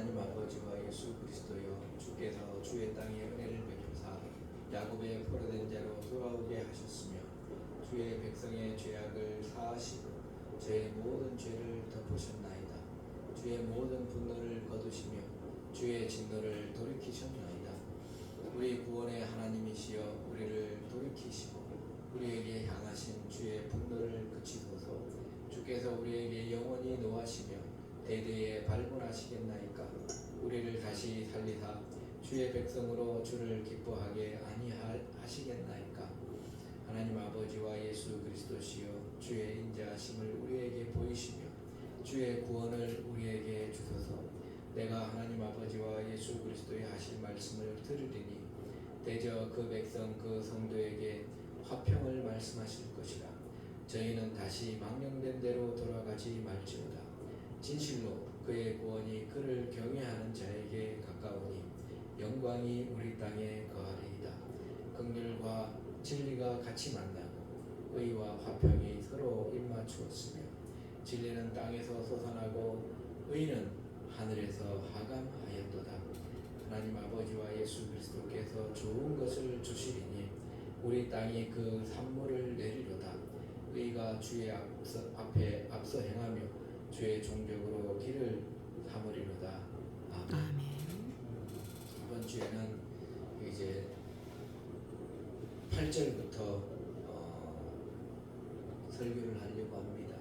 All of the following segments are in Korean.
하나님 아버지와 예수 그리스도여, 주께서 주의 땅에 은혜를 베푸사 야곱의 포로된 자로 돌아오게 하셨으며 주의 백성의 죄악을 사하시고 저의 모든 죄를 덮으셨나이다. 주의 모든 분노를 거두시며 주의 진노를 돌이키셨나이다. 우리 구원의 하나님이시여, 우리를 돌이키시고 우리에게 향하신 주의 분노를 그치소서. 주께서 우리에게 영원히 노하시며 대대에 발군하시겠나이까. 우리를 다시 살리사 주의 백성으로 주를 기뻐하게 아니하시겠나이까. 하나님 아버지와 예수 그리스도시여, 주의 인자하심을 우리에게 보이시며 주의 구원을 우리에게 주소서. 내가 하나님 아버지와 예수 그리스도의 하실 말씀을 들으리니 대저 그 백성 그 성도에게 화평을 말씀하실 것이라. 저희는 다시 망령된 대로 돌아가지 말지어다. 진실로 그의 구원이 그를 경외하는 자에게 가까우니 영광이 우리 땅에 거하리이다. 긍휼과 진리가 같이 만나고 의와 화평이 서로 입맞추었으며 진리는 땅에서 솟아나고 의는 하늘에서 하감하였도다. 하나님 아버지와 예수 그리스도께서 좋은 것을 주시리니 우리 땅이 그 산물을 내리로다. 의가 주의 앞에 앞서 행하며 주의 종족으로 길을 삼으리로다. 아멘. 이번 주에는 이제 8절부터 설교를 하려고 합니다.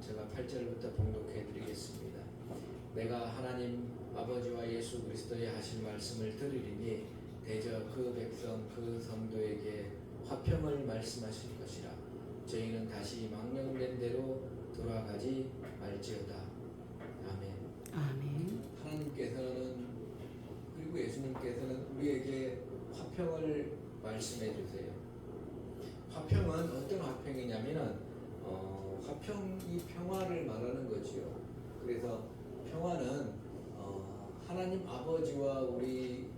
제가 8절부터 봉독해 드리겠습니다. 내가 하나님 아버지와 예수 그리스도의 하신 말씀을 들으리니 대저 그 백성 그 성도에게 화평을 말씀하실 것이라. 저희는 다시 망령된 대로 돌아가지 말지어다. 아멘. 아멘. 하나님께서는 그리고 예수님께서는 우리에게 화평을 말씀해 주세요. 화평은 어떤 화평이냐면은 화평이 평화를 말하는 거지요. 그래서 평화는 하나님 아버지와 우리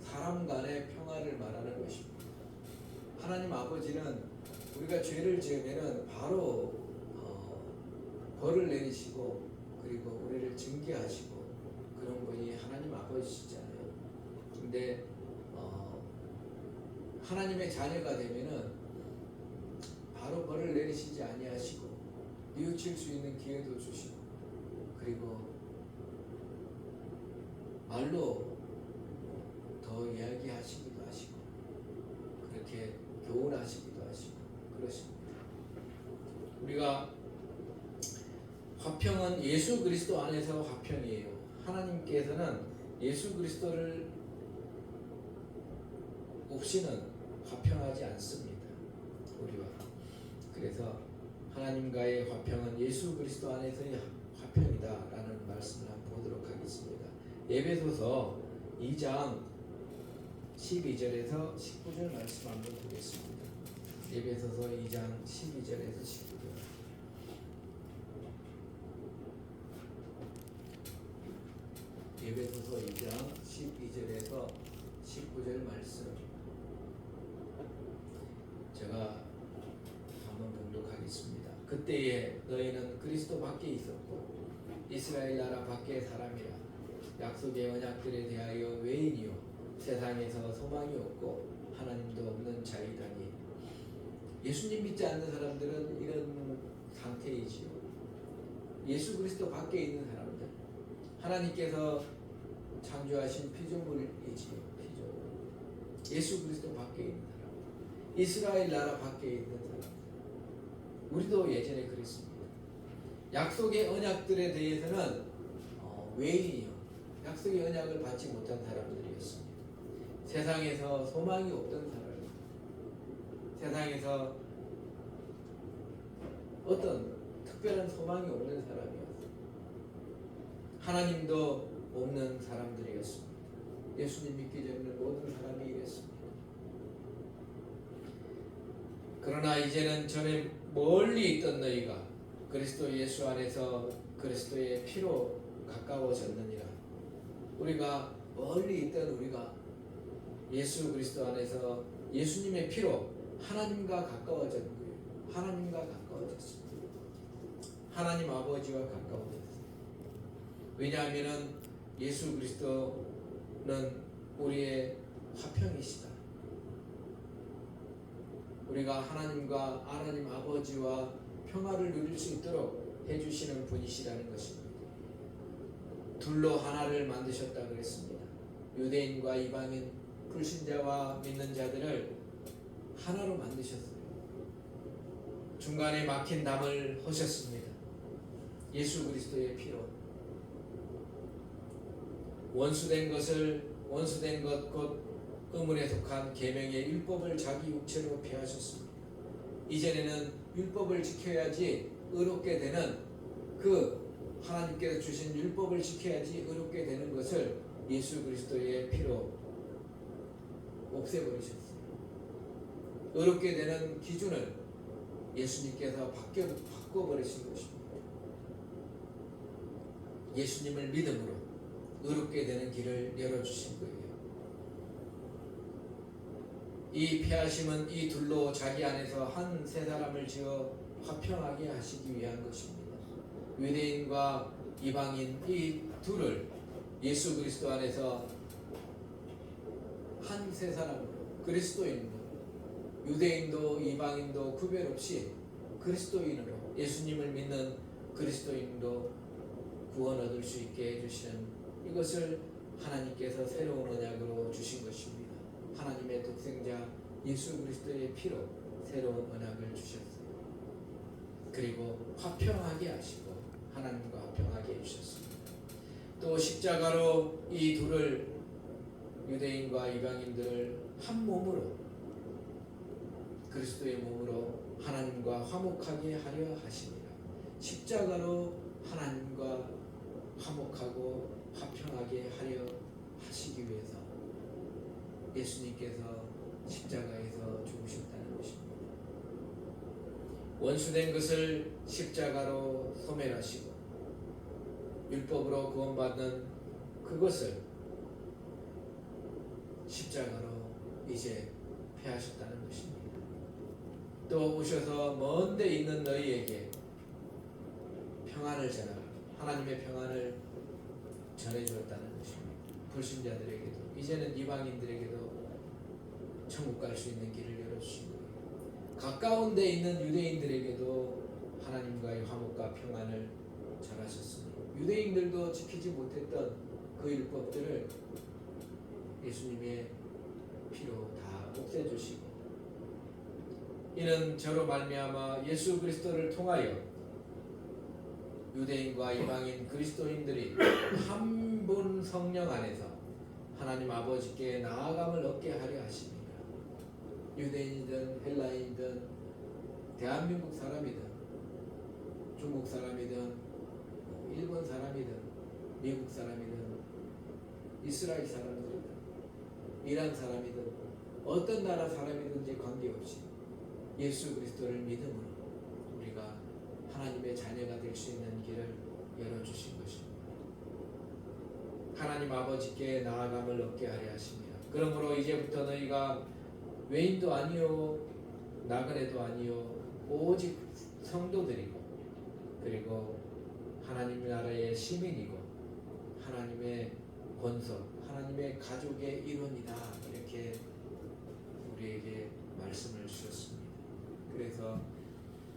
사람 간의 평화를 말하는 것입니다. 하나님 아버지는 우리가 죄를 지으면은 바로 벌을 내리시고 그리고 우리를 징계하시고 그런 분이 하나님 아버지시잖아요. 근데 하나님의 자녀가 되면은 바로 벌을 내리시지 아니하시고 뉘우칠 수 있는 기회도 주시고 그리고 말로 더 이야기하시기도 하시고 그렇게 교훈하시기도 하시고 그러십니다. 우리가 화평은 예수 그리스도 안에서 화평이에요. 하나님께서는 예수 그리스도를 없이는 화평하지 않습니다. 우리와. 그래서 하나님과의 화평은 예수 그리스도 안에서의 화평이다라는 말씀을 한번 보도록 하겠습니다. 에베소서 2장 12절에서 19절 말씀 한번 보겠습니다. 에베소서 2장 12절에서 19절. 에베소서 2장 12절에서 19절 말씀 제가 한번 봉독하겠습니다. 그때에 너희는 그리스도 밖에 있었고 이스라엘 나라 밖의 사람이라. 약속의 언약들에 대하여 외인이요 세상에서 소망이 없고 하나님도 없는 자이다니. 예수님 믿지 않는 사람들은 이런 상태이지요. 예수 그리스도 밖에 있는 사람들, 하나님께서 창조하신 피조물이지요. 피조물. 예수 그리스도 밖에 있는 사람, 이스라엘 나라 밖에 있는 사람. 우리도 예전에 그랬습니다. 약속의 언약들에 대해서는 외인이요, 약속의 언약을 받지 못한 사람들이었습니다. 세상에서 소망이 없던 사람입니다. 세상에서 어떤 특별한 소망이 없는 사람이었습니다. 하나님도 없는 사람들이었습니다. 예수님 믿기 전에는 모든 사람이 이랬습니다. 그러나 이제는 전에 멀리 있던 너희가 그리스도 예수 안에서 그리스도의 피로 가까워졌느니라. 우리가 멀리 있던 우리가 예수 그리스도 안에서 예수님의 피로 하나님과 가까워졌는 거예요. 하나님과 가까워졌습니다. 하나님 아버지와 가까워졌습니다. 왜냐하면 예수 그리스도는 우리의 화평이시다. 우리가 하나님과 하나님 아버지와 평화를 누릴 수 있도록 해주시는 분이시라는 것입니다. 둘로 하나를 만드셨다 그랬습니다. 유대인과 이방인, 불신자와 믿는 자들을 하나로 만드셨어요. 중간에 막힌 담을 허셨습니다. 예수 그리스도의 피로 원수된 것 곧 의문에 속한 계명의 율법을 자기 육체로 폐하셨습니다. 이전에는 율법을 지켜야지 의롭게 되는 그 하나님께서 주신 율법을 지켜야지 의롭게 되는 것을 예수 그리스도의 피로 없애버리셨어요. 의롭게 되는 기준을 예수님께서 바꿔버리신 것입니다. 예수님을 믿음으로 의롭게 되는 길을 열어주신 거예요. 이 폐하심은 이 둘로 자기 안에서 한 세 사람을 지어 화평하게 하시기 위한 것입니다. 유대인과 이방인 이 둘을 예수 그리스도 안에서 한 세 사람으로 그리스도인으로 유대인도 이방인도 구별 없이 그리스도인으로 예수님을 믿는 그리스도인으로 구원 얻을 수 있게 해주시는 이것을 하나님께서 새로운 언약으로 주신 것입니다. 하나님의 독생자 예수 그리스도의 피로 새로운 언약을 주셨어요. 그리고 화평하게 하시고 하나님과 화평하게 해주셨습니다. 또 십자가로 이 둘을 유대인과 이방인들을 한 몸으로 그리스도의 몸으로 하나님과 화목하게 하려 하십니다. 십자가로 하나님과 화목하고 화평하게 하려 하시기 위해서 예수님께서 십자가에서 죽으셨다는 것입니다. 원수된 것을 십자가로 소멸하시고 율법으로 구원받는 그것을 십자가로 이제 폐하셨다는 것입니다. 또 오셔서 먼 데 있는 너희에게 평안을 전하라. 하나님의 평안을 전해주었다는 것입니다. 불신자들에게도 이제는 이방인들에게도 천국 갈 수 있는 길을 열어주신 거예요. 가까운 데 있는 유대인들에게도 하나님과의 화목과 평안을 전하셨습니다. 유대인들도 지키지 못했던 그 율법들을 예수님의 피로 다 없애주시고 이는 저로 말미암아 예수 그리스도를 통하여 유대인과 이방인 그리스도인들이 한 분 성령 안에서 하나님 아버지께 나아감을 얻게 하려 하십니다. 유대인이든 헬라인이든 대한민국 사람이든 중국 사람이든 일본 사람이든 미국 사람이든 이스라엘 사람이든 이란 사람이든 어떤 나라 사람이든지 관계없이 예수 그리스도를 믿음으로 우리가 하나님의 자녀가 될 수 있는 길을 열어주신 것입니다. 하나님 아버지께 나아감을 얻게 하려 하십니다. 그러므로 이제부터 너희가 외인도 아니요 나그네도 아니요 오직 성도들이고 그리고 하나님 나라의 시민이고 하나님의 권속 하나님의 가족의 일원이다 이렇게 우리에게 말씀을 주셨습니다. 그래서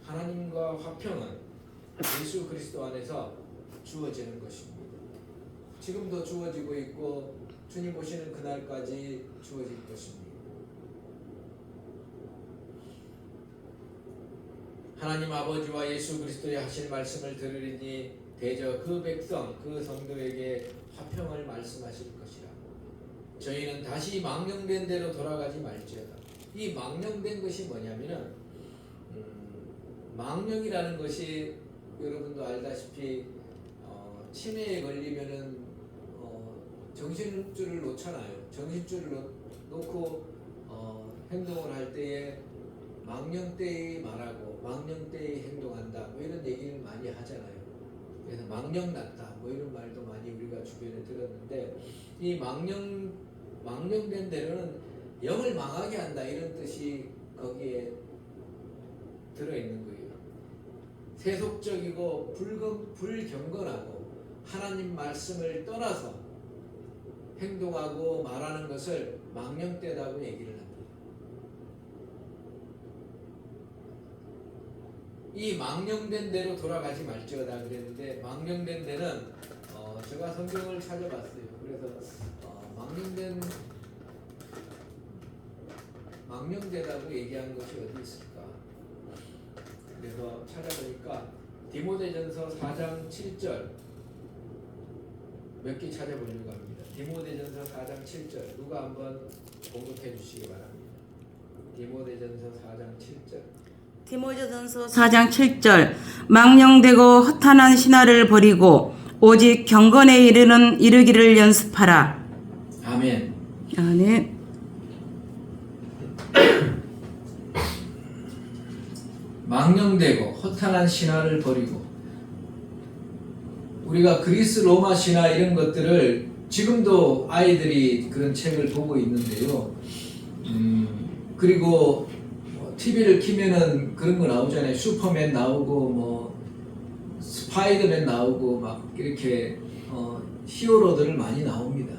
하나님과 화평은 예수 그리스도 안에서 주어지는 것입니다. 지금도 주어지고 있고 주님 오시는 그날까지 주어질 것입니다. 하나님 아버지와 예수 그리스도의 하신 말씀을 들으리니 대저 그 백성 그 성도에게 화평을 말씀하실 것이라. 저희는 다시 망령된 대로 돌아가지 말지어다. 이 망령된 것이 뭐냐면은 망령이라는 것이 여러분도 알다시피 치매에 걸리면은 정신줄을 놓잖아요. 정신줄을 놓고 행동을 할 때에 망령되이 말하고 망령되이 행동한다 뭐 이런 얘기를 많이 하잖아요. 그래서 망령났다 뭐 이런 말도 많이 우리가 주변에 들었는데 이 망령된 대로는 영을 망하게 한다 이런 뜻이 거기에 들어있는 거예요. 세속적이고 불경건하고 하나님 말씀을 떠나서 행동하고 말하는 것을 망령되다고 얘기를 합니다. 이 망령된 대로 돌아가지 말지어다 그랬는데, 망령된 데는 제가 성경을 찾아봤어요. 그래서 망령되다고 얘기한 것이 어디 있을까? 그래서 찾아보니까 디모데전서 4장 7절 몇 개 찾아보려고 합니다. 디모데전서 4장 7절 누가 한번 공독해 주시기 바랍니다. 디모데전서 4장 7절. 디모데전서 4장 7절 망령되고 허탄한 신화를 버리고 오직 경건에 이르기를 연습하라. 아멘. 아멘. 망령되고 허탄한 신화를 버리고, 우리가 그리스 로마 신화 이런 것들을 지금도 아이들이 그런 책을 보고 있는데요. 그리고 TV를 키면은 그런 거 나오잖아요. 슈퍼맨 나오고 뭐 스파이더맨 나오고 막 이렇게 히어로들을 많이 나옵니다.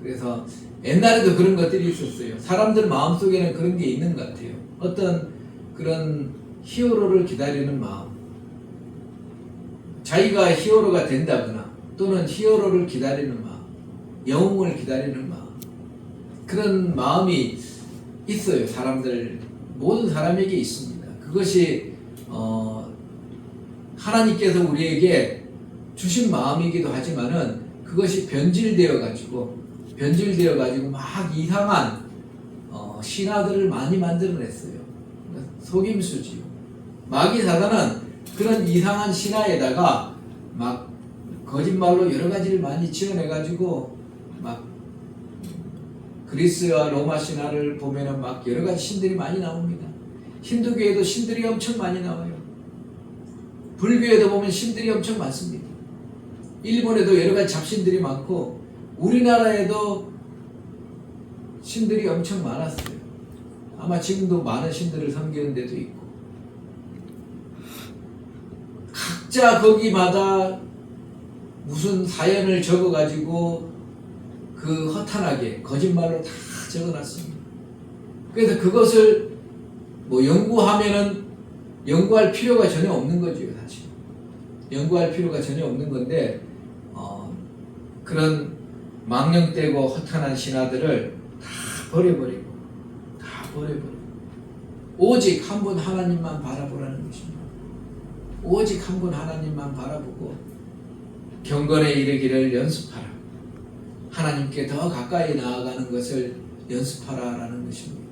그래서 옛날에도 그런 것들이 있었어요. 사람들 마음속에는 그런 게 있는 것 같아요. 어떤 그런 히어로를 기다리는 마음, 자기가 히어로가 된다거나 또는 히어로를 기다리는 마음, 영웅을 기다리는 마음, 그런 마음이 있어요. 사람들, 모든 사람에게 있습니다. 그것이 하나님께서 우리에게 주신 마음이기도 하지만은 그것이 변질되어 가지고 막 이상한 신화들을 많이 만들어냈어요. 속임수지요. 마귀 사단은 그런 이상한 신화에다가 막 거짓말로 여러 가지를 많이 지어내가지고 막 그리스와 로마 신화를 보면은 막 여러 가지 신들이 많이 나옵니다. 힌두교에도 신들이 엄청 많이 나와요. 불교에도 보면 신들이 엄청 많습니다. 일본에도 여러 가지 잡신들이 많고 우리나라에도 신들이 엄청 많았어요. 아마 지금도 많은 신들을 섬기는 데도 있고, 각자 거기마다 무슨 사연을 적어가지고 그 허탄하게 거짓말로 다 적어놨습니다. 그래서 그것을 뭐 연구하면은 연구할 필요가 전혀 없는 거죠. 사실 연구할 필요가 전혀 없는 건데 그런 망령되고 허탄한 신화들을 다 버려버리고 오직 한 분 하나님만 바라보라는 것입니다. 오직 한 분 하나님만 바라보고 경건에 이르기를 연습하라. 하나님께 더 가까이 나아가는 것을 연습하라라는 것입니다.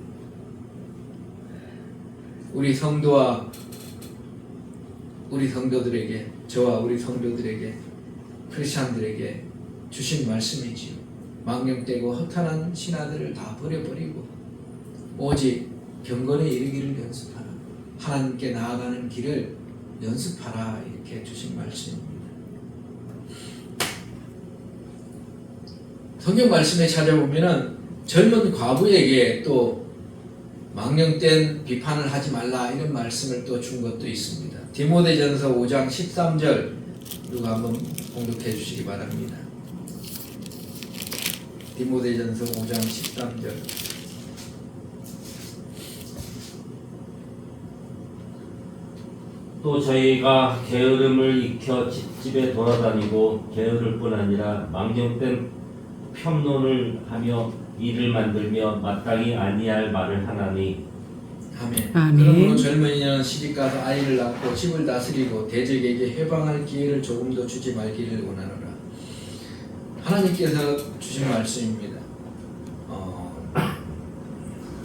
우리 성도와 우리 성도들에게, 저와 우리 성도들에게, 크리스찬들에게 주신 말씀이지요. 망령되고 허탄한 신화들을 다 버려버리고 오직 경건에 이르기를 연습하라. 하나님께 나아가는 길을 연습하라. 이렇게 주신 말씀입니다. 성경 말씀에 찾아보면은 젊은 과부에게 또 망령된 비판을 하지 말라 이런 말씀을 또 준 것도 있습니다. 디모데전서 5장 13절 누가 한번 공독해 주시기 바랍니다. 디모데전서 5장 13절. 또 저희가 게으름을 익혀 집집에 돌아다니고 게으를 뿐 아니라 망령된 편론을 하며 일을 만들며 마땅히 아니할 말을 하나니. 아멘. 아멘. 그러므로 젊은이는 시집가서 아이를 낳고 집을 다스리고 대적에게 해방할 기회를 조금도 주지 말기를 원하노라. 하나님께서 주신 말씀입니다.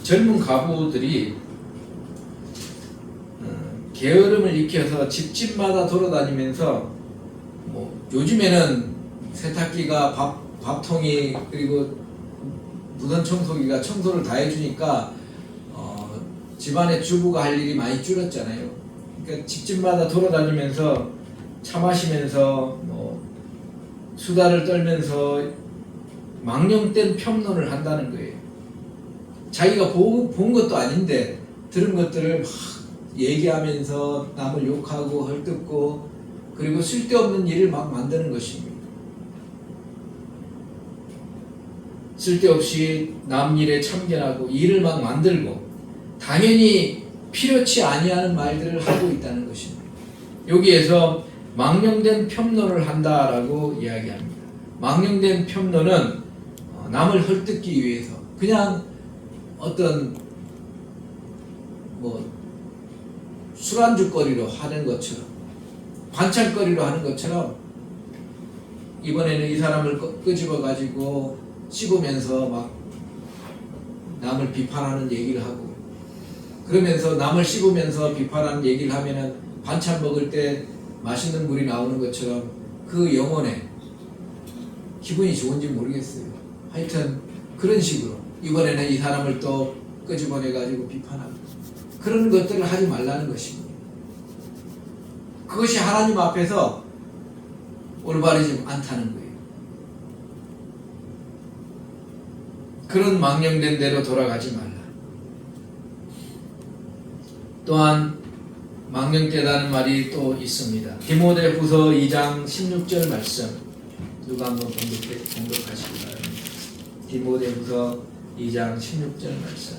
젊은 가부들이 게으름을 익혀서 집집마다 돌아다니면서 뭐 요즘에는 세탁기가 밥통이 그리고 무선 청소기가 청소를 다 해주니까 집안의 주부가 할 일이 많이 줄었잖아요. 그러니까 집집마다 돌아다니면서 차 마시면서 뭐 수다를 떨면서 망령된 평론을 한다는 거예요. 자기가 본 것도 아닌데 들은 것들을 막 얘기하면서 남을 욕하고 헐뜯고 그리고 쓸데없는 일을 막 만드는 것입니다. 쓸데없이 남 일에 참견하고 일을 막 만들고 당연히 필요치 아니하는 말들을 하고 있다는 것입니다. 여기에서 망령된 편론을 한다라고 이야기합니다. 망령된 편론은 남을 헐뜯기 위해서 그냥 어떤 술안주거리로 하는 것처럼 반찬거리로 하는 것처럼 이번에는 이 사람을 끄집어 가지고 씹으면서 막 남을 비판하는 얘기를 하고 그러면서 남을 씹으면서 비판하는 얘기를 하면은 반찬 먹을 때 맛있는 물이 나오는 것처럼 그 영혼에 기분이 좋은지 모르겠어요. 하여튼 그런 식으로 이번에는 이 사람을 또 끄집어내 가지고 비판하고 그런 것들을 하지 말라는 것입니다. 그것이 하나님 앞에서 올바르지 않다는 거예요. 그런 망령된 대로 돌아가지 말라. 또한 망령되다는 말이 또 있습니다. 디모데후서 2장 16절 말씀 누가 한번 봉독하시기 바랍니다. 디모데후서 2장 16절 말씀.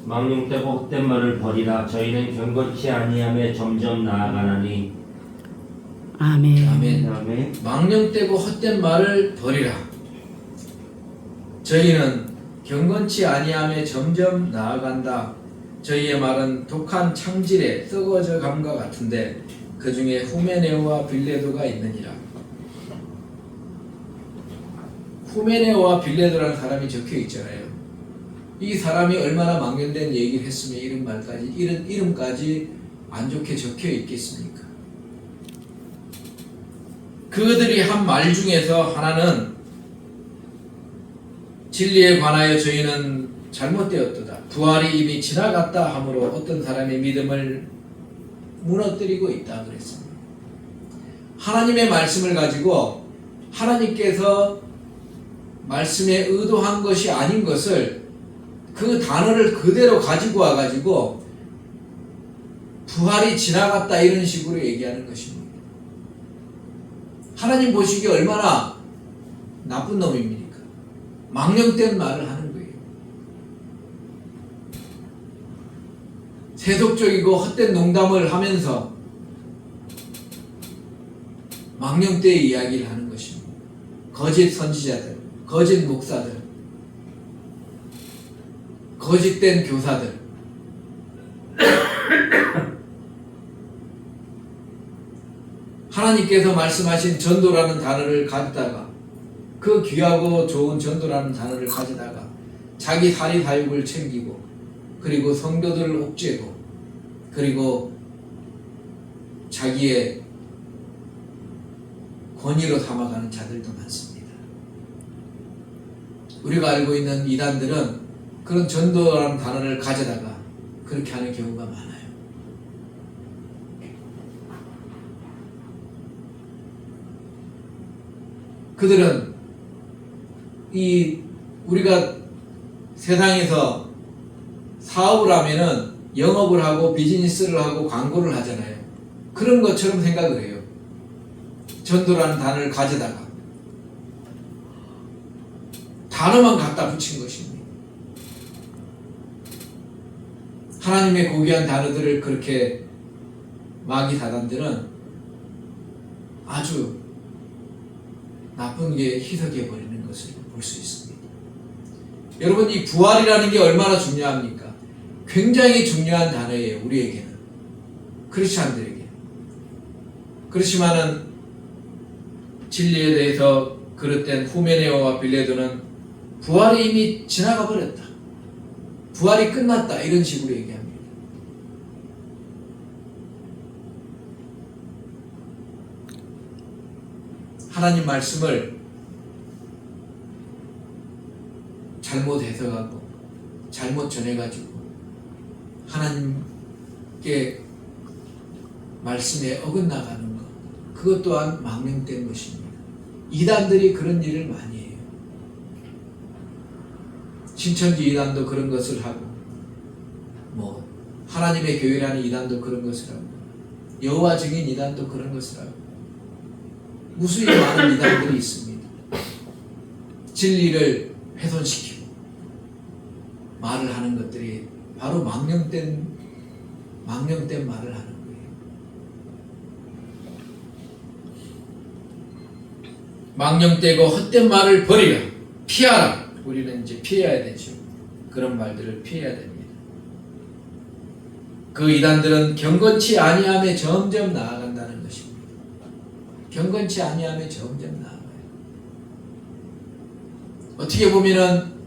망령되고 헛된 말을 버리라. 저희는 경건치 아니함에 점점 나아가나니. 아멘. 아멘. 망령되고 헛된 말을 버리라. 저희는 경건치 아니함에 점점 나아간다. 저희의 말은 독한 창질에 썩어져 감과 같은데 그 중에 후메네오와 빌레도가 있느니라. 후메네오와 빌레도라는 사람이 적혀 있잖아요. 이 사람이 얼마나 망령된 얘기를 했으면 이런 이름까지 안 좋게 적혀 있겠습니까? 그들이 한 말 중에서 하나는 진리에 관하여 저희는 잘못되었도다. 부활이 이미 지나갔다 하므로 어떤 사람의 믿음을 무너뜨리고 있다 그랬습니다. 하나님의 말씀을 가지고 하나님께서 말씀에 의도한 것이 아닌 것을 그 단어를 그대로 가지고 와가지고 부활이 지나갔다 이런 식으로 얘기하는 것입니다. 하나님 보시기에 얼마나 나쁜 놈입니까? 망령된 말을 하는 거예요. 세속적이고 헛된 농담을 하면서 망령되의 이야기를 하는 것입니다. 거짓 선지자들, 거짓 목사들, 거짓된 교사들, 하나님께서 말씀하신 전도라는 단어를 가지다가 그 귀하고 좋은 전도라는 단어를 가지다가 자기 사리 사욕을 챙기고 그리고 성도들을 옥죄고 그리고 자기의 권위로 삼아가는 자들도 많습니다. 우리가 알고 있는 이단들은 그런 전도라는 단어를 가져다가 그렇게 하는 경우가 많아요. 그들은 우리가 세상에서 사업을 하면은 영업을 하고 비즈니스를 하고 광고를 하잖아요. 그런 것처럼 생각을 해요. 전도라는 단어를 가져다가 단어만 갖다 붙인 것입니다. 하나님의 고귀한 단어들을 그렇게 마귀 사단들은 아주 나쁜 게 희석해 버리는 것을 볼 수 있습니다. 여러분, 이 부활이라는 게 얼마나 중요합니까? 굉장히 중요한 단어예요. 우리에게는, 크리스찬들에게. 그렇지만은 진리에 대해서 그릇된 후메네오와 빌레도는 부활이 이미 지나가 버렸다, 부활이 끝났다, 이런 식으로 얘기합니다. 하나님 말씀을 잘못 해석하고 잘못 전해가지고 하나님께 말씀에 어긋나가는 것, 그것 또한 망령된 것입니다. 이단들이 그런 일을 많이 해요. 신천지 이단도 그런 것을 하고, 하나님의 교회라는 이단도 그런 것을 하고, 여호와 증인 이단도 그런 것을 하고, 무수히 많은 이단들이 있습니다. 진리를 훼손시키고 말을 하는 것들이 바로 망령된 말을 하는 거예요. 망령되고 헛된 말을 버리라. 피하라. 우리는 이제 피해야 되죠. 그런 말들을 피해야 됩니다. 그 이단들은 경건치 아니함에 점점 나아간다는 것입니다. 경건치 아니함에 점점 나아가요. 어떻게 보면은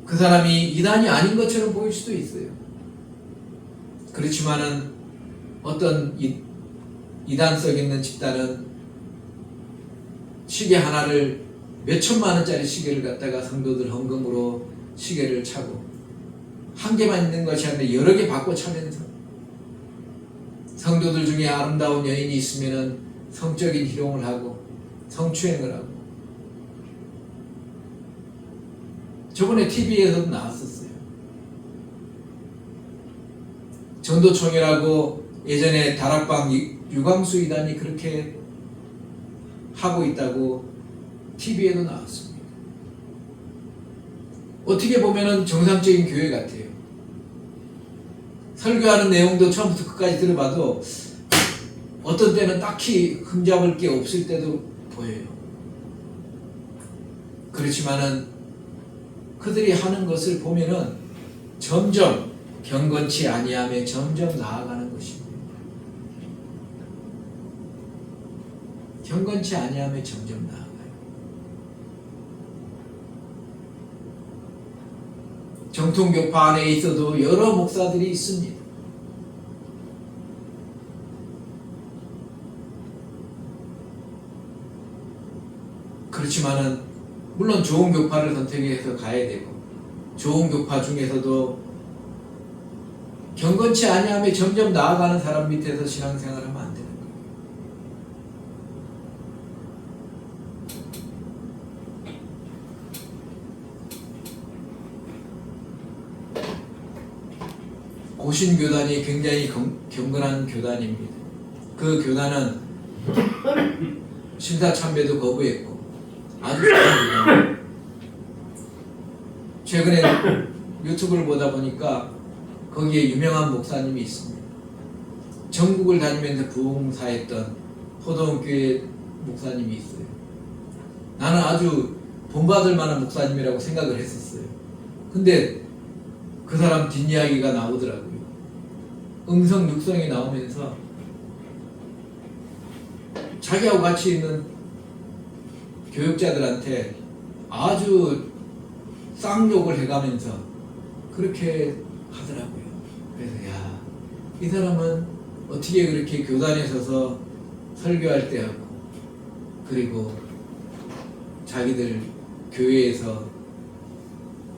그 사람이 이단이 아닌 것처럼 보일 수도 있어요. 그렇지만은 어떤 이단성 있는 집단은 시계 하나를 몇 천만 원짜리 시계를 갖다가 성도들 헌금으로 시계를 차고 한 개만 있는 것이 아니라 여러 개 바꿔 차면서 성도들 중에 아름다운 여인이 있으면은 성적인 희롱을 하고 성추행을 하고 저번에 TV에서도 나왔었어요. 전도총회라고 예전에 다락방 유광수 이단이 그렇게 하고 있다고 TV에도 나왔습니다. 어떻게 보면은 정상적인 교회 같아요. 설교하는 내용도 처음부터 끝까지 들어봐도 어떤 때는 딱히 흠잡을 게 없을 때도 보여요. 그렇지만은 그들이 하는 것을 보면은 점점 경건치 아니함에 점점 나아가는 것입니다. 경건치 아니함에 점점 나아가요. 정통교파 안에 있어도 여러 목사들이 있습니다. 그렇지만은 물론 좋은 교파를 선택해서 가야 되고 좋은 교파 중에서도 경건치 아니함에 점점 나아가는 사람 밑에서 신앙생활하면 안 되는 거예요. 고신교단이 굉장히 경건한 교단입니다. 그 교단은 신사참배도 거부했고 아주 좋은 교단. 최근에 유튜브를 보다 보니까 거기에 유명한 목사님이 있습니다. 전국을 다니면서 부흥사했던 포도원교회 목사님이 있어요. 나는 아주 본받을 만한 목사님이라고 생각을 했었어요. 근데 그 사람 뒷이야기가 나오더라고요. 음성 육성이 나오면서 자기하고 같이 있는 교육자들한테 아주 쌍욕을 해가면서 그렇게 하더라고요. 그래서 이 사람은 어떻게 그렇게 교단에 서서 설교할 때 하고 그리고 자기들 교회에서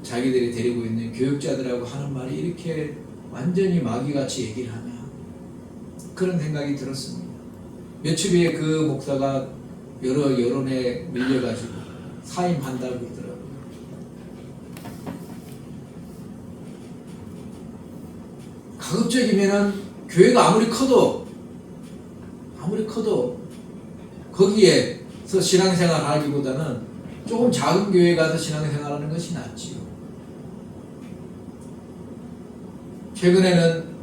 자기들이 데리고 있는 교육자들하고 하는 말이 이렇게 완전히 마귀같이 얘기를 하냐, 그런 생각이 들었습니다. 며칠 후에 그 목사가 여러 여론에 밀려가지고 사임한다고 그러더라고요. 가급적이면은 교회가 아무리 커도 거기에서 신앙생활 하기보다는 조금 작은 교회 가서 신앙생활 하는 것이 낫지요. 최근에는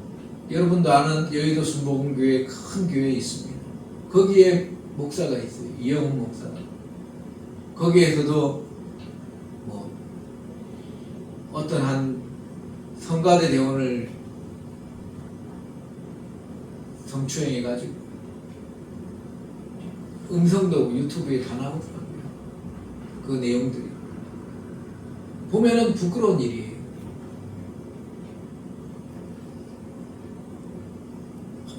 여러분도 아는 여의도 순복음교회 큰 교회 있습니다. 거기에 목사가 있어요. 이영훈 목사가. 거기에서도 뭐 어떤 한 성가대 대원을 성추행해가지고 음성도 유튜브에 다 나오더라고요. 그 내용들이 보면은 부끄러운 일이에요.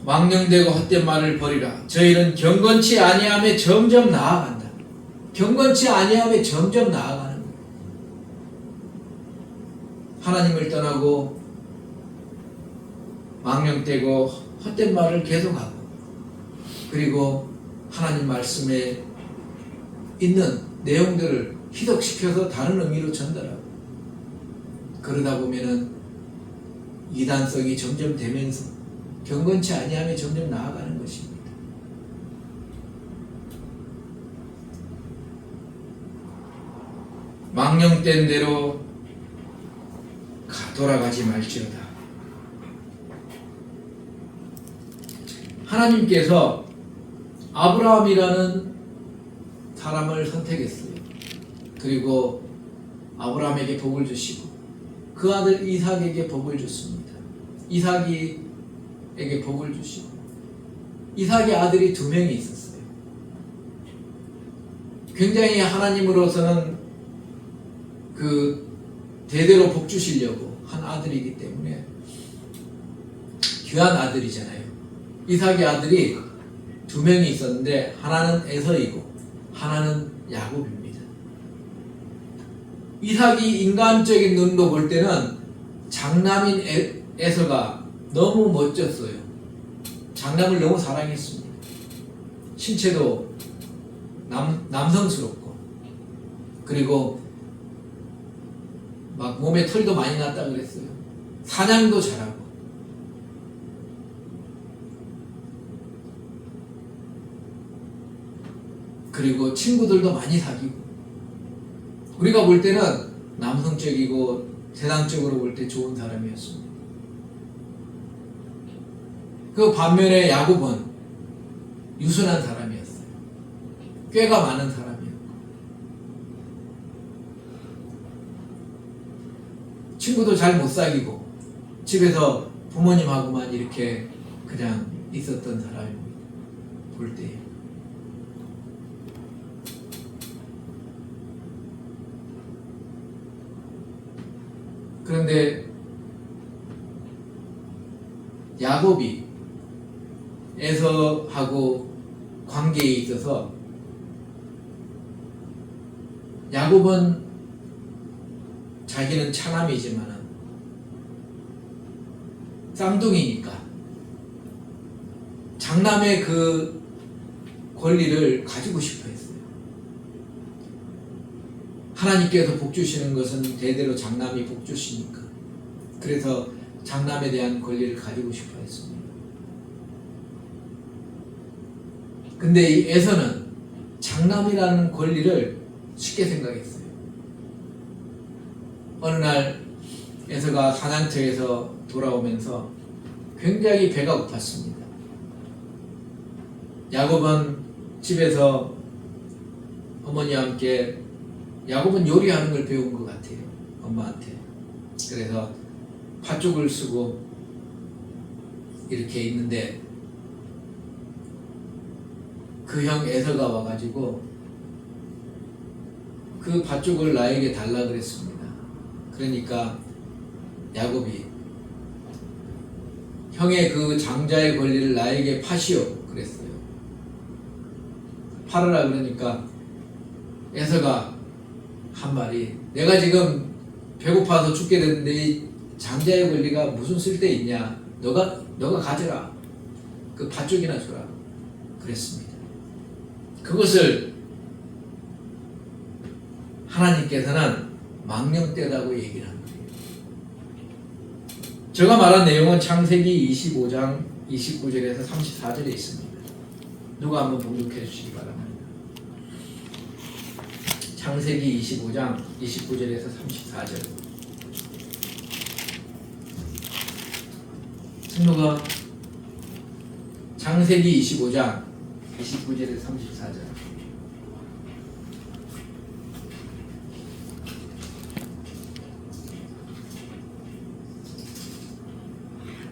망령되고 헛된 말을 버리라. 저희는 경건치 아니함에 점점 나아간다. 경건치 아니함에 점점 나아가는 거예요. 하나님을 떠나고 망령되고 헛된 말을 계속하고 그리고 하나님 말씀에 있는 내용들을 희석시켜서 다른 의미로 전달하고 그러다 보면은 이단성이 점점 되면서 경건치 아니하며 점점 나아가는 것입니다. 망령된 대로 돌아가지 말지어다. 하나님께서 아브라함이라는 사람을 선택했어요. 그리고 아브라함에게 복을 주시고 그 아들 이삭에게 복을 줬습니다. 이삭에게 복을 주시고 이삭의 아들이 2명이 있었어요. 굉장히 하나님으로서는 그 대대로 복 주시려고 한 아들이기 때문에 귀한 아들이잖아요. 이삭의 아들이 2명이 있었는데 하나는 에서이고 하나는 야곱입니다. 이삭이 인간적인 눈으로 볼 때는 장남인 에서가 너무 멋졌어요. 장남을 너무 사랑했습니다. 신체도 남성스럽고 그리고 막 몸에 털도 많이 났다 그랬어요. 사냥도 잘하고 그리고 친구들도 많이 사귀고 우리가 볼 때는 남성적이고 세상적으로 볼 때 좋은 사람이었습니다. 그 반면에 야곱은 유순한 사람이었어요. 꾀가 많은 사람이었고 친구도 잘 못 사귀고 집에서 부모님하고만 이렇게 그냥 있었던 사람입니다. 볼 때. 그런데 야곱이 에서하고 관계에 있어서 야곱은 자기는 차남이지만 쌍둥이니까 장남의 그 권리를 가지고 싶어 했어요. 하나님께서 복 주시는 것은 대대로 장남이 복 주시니까 그래서 장남에 대한 권리를 가지고 싶어 했습니다. 근데 이 에서는 장남이라는 권리를 쉽게 생각했어요. 어느 날 에서가 사냥터에서 돌아오면서 굉장히 배가 고팠습니다. 야곱은 집에서 어머니와 함께 야곱은 요리하는 걸 배운 것 같아요. 엄마한테. 그래서 팥죽을 쓰고 이렇게 있는데 그 형 에서가 와가지고 그 팥죽을 나에게 달라 그랬습니다. 그러니까 야곱이 형의 그 장자의 권리를 나에게 파시오 그랬어요. 팔으라 그러니까 에서가 한 말이 내가 지금 배고파서 죽게 됐는데 이 장자의 권리가 무슨 쓸데 있냐? 너가 가져라. 그 팥죽이나 줘라. 그랬습니다. 그것을 하나님께서는 망령되다고 얘기를 합니다. 제가 말한 내용은 창세기 25장 29절에서 34절에 있습니다. 누가 한번 봉독해 주시기 바랍니다. 창세기 25장 29절에서 34절. 누가 창세기 25장 29절에서 34절.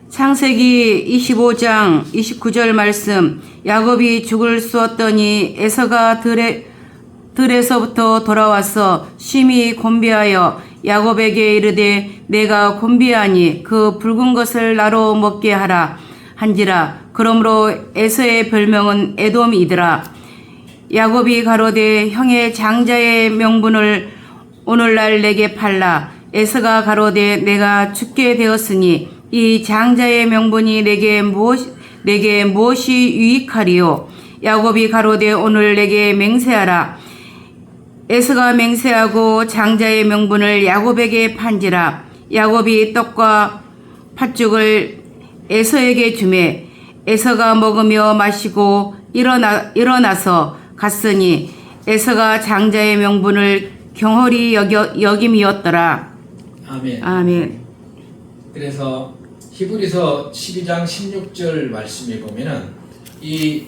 창세기 25장 29절 말씀. 야곱이 죽을 쏘았더니 에서가 들에서부터 돌아와서 심히 곤비하여 야곱에게 이르되 내가 곤비하니 그 붉은 것을 나로 먹게 하라 한지라. 그러므로 에서의 별명은 에돔이더라. 야곱이 가로되 형의 장자의 명분을 오늘날 내게 팔라. 에서가 가로되 내가 죽게 되었으니 이 장자의 명분이 내게 무엇이 유익하리요? 야곱이 가로되 오늘 내게 맹세하라. 에서가 맹세하고 장자의 명분을 야곱에게 판지라. 야곱이 떡과 팥죽을 에서에게 주매 에서가 먹으며 마시고 일어나서 갔으니 에서가 장자의 명분을 경홀히 여김이었더라. 아멘. 아멘. 그래서 히브리서 12장 16절 말씀에 보면은 이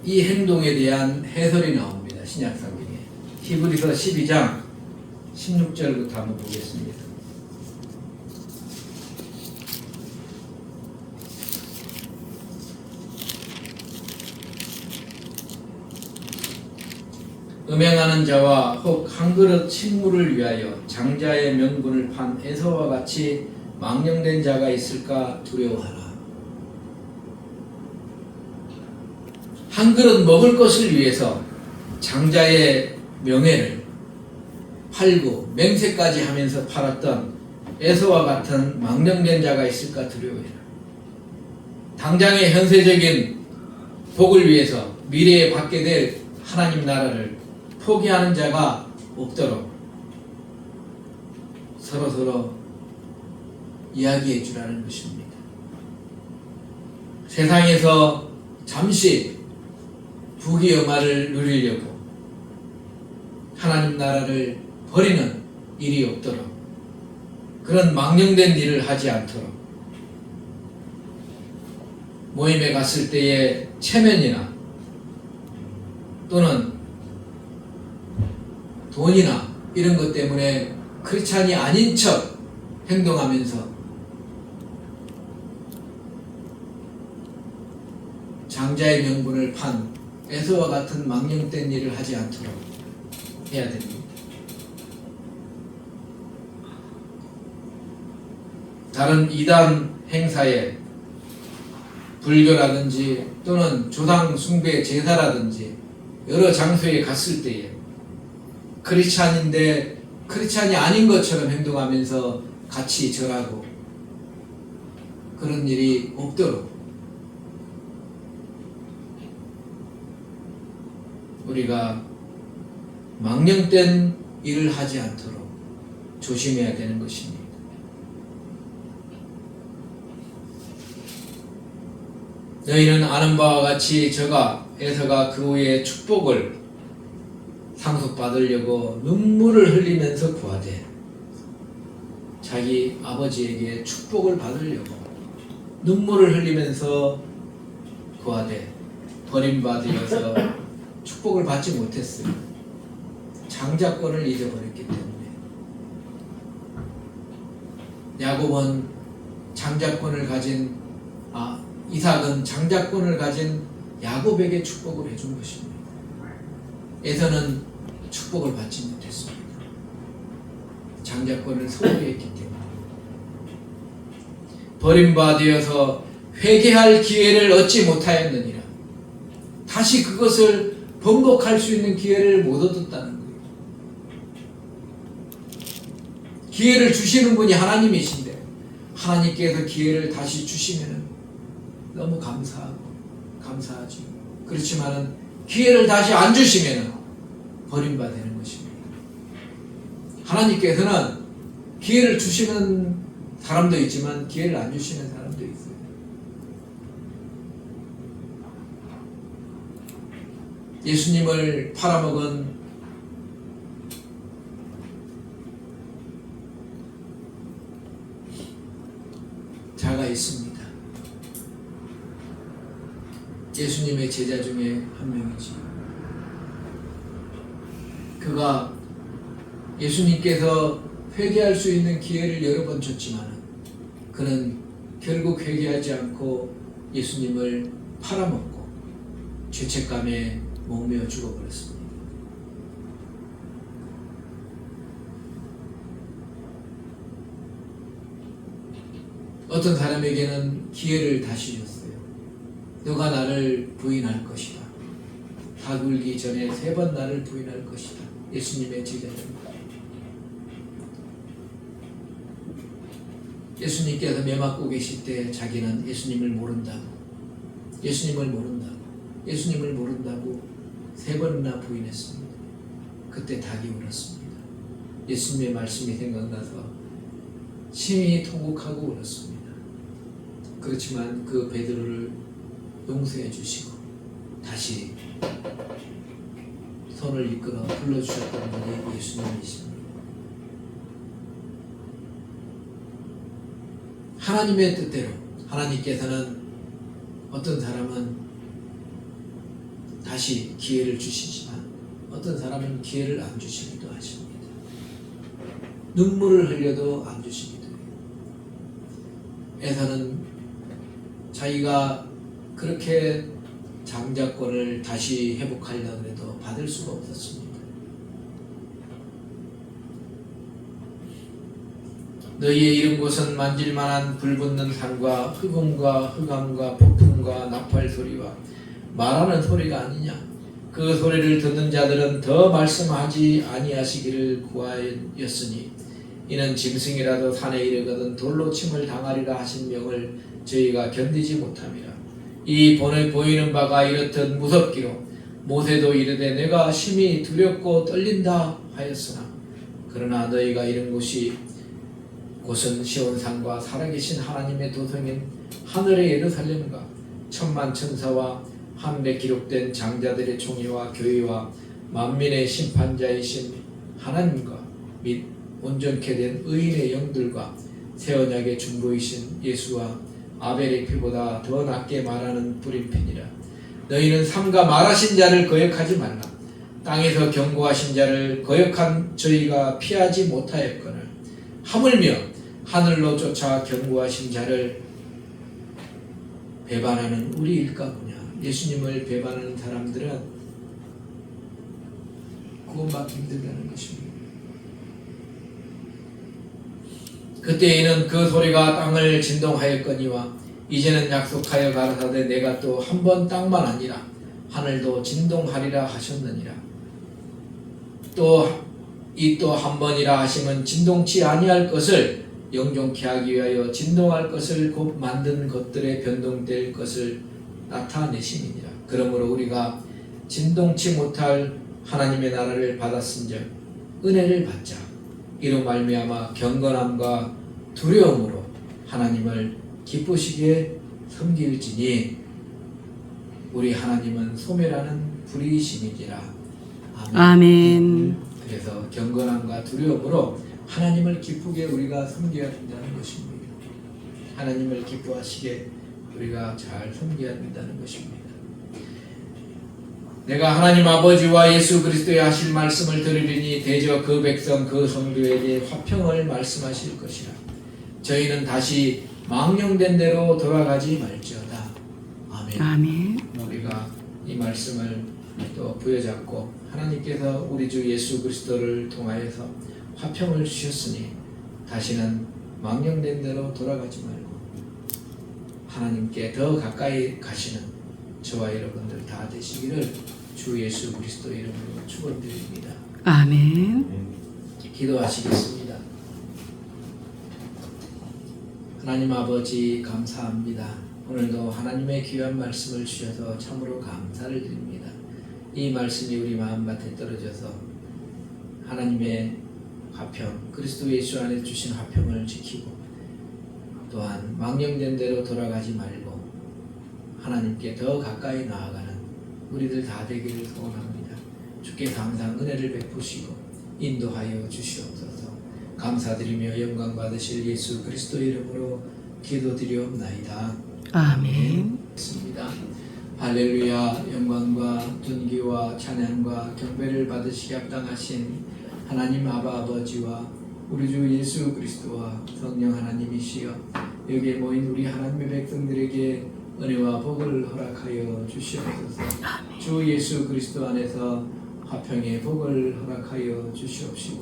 행동에 대한 해설이 나옵니다. 신약성경에. 히브리서 12장 16절부터 한번 보겠습니다. 음행하는 자와 혹 한 그릇 식물을 위하여 장자의 명분을 판 에서와 같이 망령된 자가 있을까 두려워하라. 한 그릇 먹을 것을 위해서 장자의 명예를 팔고 맹세까지 하면서 팔았던 에서와 같은 망령된 자가 있을까 두려워해라. 당장의 현세적인 복을 위해서 미래에 받게 될 하나님 나라를 포기하는 자가 없도록 서로서로 이야기해 주라는 것입니다. 세상에서 잠시 부귀영화를 누리려고 하나님 나라를 버리는 일이 없도록 그런 망령된 일을 하지 않도록 모임에 갔을 때의 체면이나 또는 돈이나 이런 것 때문에 크리스찬이 아닌 척 행동하면서 장자의 명분을 판 에서와 같은 망령된 일을 하지 않도록 해야 됩니다. 다른 이단 행사에 불교라든지 또는 조상 숭배 제사라든지 여러 장소에 갔을 때에 크리스찬인데 크리스찬이 아닌 것처럼 행동하면서 같이 절하고 그런 일이 없도록 우리가 망령된 일을 하지 않도록 조심해야 되는 것입니다. 너희는 아는 바와 같이 저가 에서가 그 후에 축복을 상속받으려고 눈물을 흘리면서 구하되 자기 아버지에게 축복을 받으려고 눈물을 흘리면서 구하되 버림받으어서 축복을 받지 못했어요. 장자권을 잊어버렸기 때문에. 야곱은 장자권을 가진 이삭은 장자권을 가진 야곱에게 축복을 해준 것입니다. 에서는 축복을 받지 못했습니다. 장자권을 소홀히 했기 때문에. 버림받으어서 회개할 기회를 얻지 못하였느니라. 다시 그것을 번복할 수 있는 기회를 못 얻었다는 거예요. 기회를 주시는 분이 하나님이신데 하나님께서 기회를 다시 주시면 너무 감사하죠. 그렇지만은 기회를 다시 안 주시면 버림받는 것입니다. 하나님께서는 기회를 주시는 사람도 있지만 기회를 안 주시는 사람도 있어요. 예수님을 팔아먹은 자가 있습니다. 예수님의 제자 중에 한 명이지. 그가 예수님께서 회개할 수 있는 기회를 여러 번 줬지만 그는 결국 회개하지 않고 예수님을 팔아먹고 죄책감에 목매어 죽어버렸습니다. 어떤 사람에게는 기회를 다시 줬어요. 너가 나를 부인할 것이다. 다 굴기 전에 3번 나를 부인할 것이다. 예수님의 제자입니다. 예수님께서 매 맞고 계실 때 자기는 예수님을 모른다고 3번이나 부인했습니다. 그때 닭이 울었습니다. 예수님의 말씀이 생각나서 심히 통곡하고 울었습니다. 그렇지만 그 베드로를 용서해 주시고 다시 손을 이끌어 불러주셨던 분이 예수님이십니다. 하나님의 뜻대로 하나님께서는 어떤 사람은 다시 기회를 주시지만 어떤 사람은 기회를 안 주시기도 하십니다. 눈물을 흘려도 안 주시기도 해요. 에서는 자기가 그렇게 장자권을 다시 회복하려고 해도 받을 수가 없었습니다. 너희의 이른 곳은 만질만한 불붙는 산과 흑음과 흑암과 폭풍과 나팔 소리와 말하는 소리가 아니냐. 그 소리를 듣는 자들은 더 말씀하지 아니하시기를 구하였으니 이는 짐승이라도 산에 이르거든 돌로 침을 당하리라 하신 명을 저희가 견디지 못함이라. 이 본에 보이는 바가 이렇듯 무섭기로 모세도 이르되 내가 심히 두렵고 떨린다 하였으나 그러나 너희가 이른 곳은 시온산과 살아계신 하나님의 도성인 하늘의 예루살렘과 천만 천사와 하늘에 기록된 장자들의 총회와 교회와 만민의 심판자이신 하나님과 및 온전케 된 의인의 영들과 새 언약의 중보이신 예수와 아벨의 피보다 더 낫게 말하는 뿌림핀이라. 너희는 삼가 말하신 자를 거역하지 말라. 땅에서 경고하신 자를 거역한 저희가 피하지 못하였거늘 하물며 하늘로 쫓아 경고하신 자를 배반하는 우리일까보냐. 예수님을 배반하는 사람들은 구원받기 힘들다는 것입니다. 그때에는 그 소리가 땅을 진동하였거니와 이제는 약속하여 가라사대 내가 또 한 번 땅만 아니라 하늘도 진동하리라 하셨느니라. 또 한 번이라 하시면 진동치 아니할 것을 영존케 하기 위하여 진동할 것을 곧 만든 것들의 변동될 것을 나타내심이니라. 그러므로 우리가 진동치 못할 하나님의 나라를 받았은즉 은혜를 받자. 이로 말미암아 경건함과 두려움으로 하나님을 기쁘시게 섬길지니 우리 하나님은 소멸하는 불이심이니라. 아멘. 아멘. 그래서 경건함과 두려움으로 하나님을 기쁘게 우리가 섬겨야 된다는 것입니다. 하나님을 기뻐하시게 우리가 잘 섬겨야 된다는 것입니다. 내가 하나님 아버지와 예수 그리스도의 하실 말씀을 들으리니 대저 그 백성 그 성도에게 화평을 말씀하실 것이라. 저희는 다시 망령된 대로 돌아가지 말지어다. 아멘. 아멘. 우리가 이 말씀을 또 부여잡고 하나님께서 우리 주 예수 그리스도를 통하여서 화평을 주셨으니 다시는 망령된 대로 돌아가지 말고 하나님께 더 가까이 가시는 저와 여러분들 다 되시기를 주 예수 그리스도 이름으로 축원드립니다. 아멘. 기도하시겠습니다. 하나님 아버지 감사합니다. 오늘도 하나님의 귀한 말씀을 주셔서 참으로 감사를 드립니다. 이 말씀이 우리 마음밭에 떨어져서 하나님의 화평, 그리스도 예수 안에 주신 화평을 지키고 또한 망령된 대로 돌아가지 말고 하나님께 더 가까이 나아가는 우리들 다 되기를 소원합니다. 주께서 항상 은혜를 베푸시고 인도하여 주시옵소서. 감사드리며 영광 받으실 예수 그리스도 이름으로 기도드리옵나이다. 아멘. 있습니다. 할렐루야. 영광과 존귀와 찬양과 경배를 받으시기 합당하신 하나님 아버지와 우리 주 예수 그리스도와 성령 하나님이시여 여기에 모인 우리 하나님의 백성들에게 은혜와 복을 허락하여 주시옵소서. 주 예수 그리스도 안에서 화평의 복을 허락하여 주시옵시고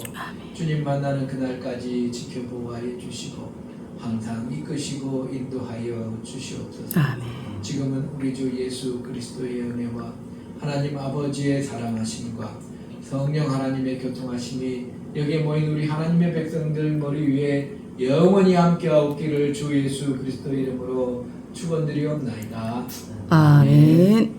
주님 만나는 그날까지 지켜보아해 주시고 항상 이끄시고 인도하여 주시옵소서. 아멘. 지금은 우리 주 예수 그리스도의 은혜와 하나님 아버지의 사랑하심과 성령 하나님의 교통하심이 여기에 모인 우리 하나님의 백성들 머리 위에 영원히 함께하옵기를 주 예수 그리스도 이름으로 축원드리옵나이다. 아멘.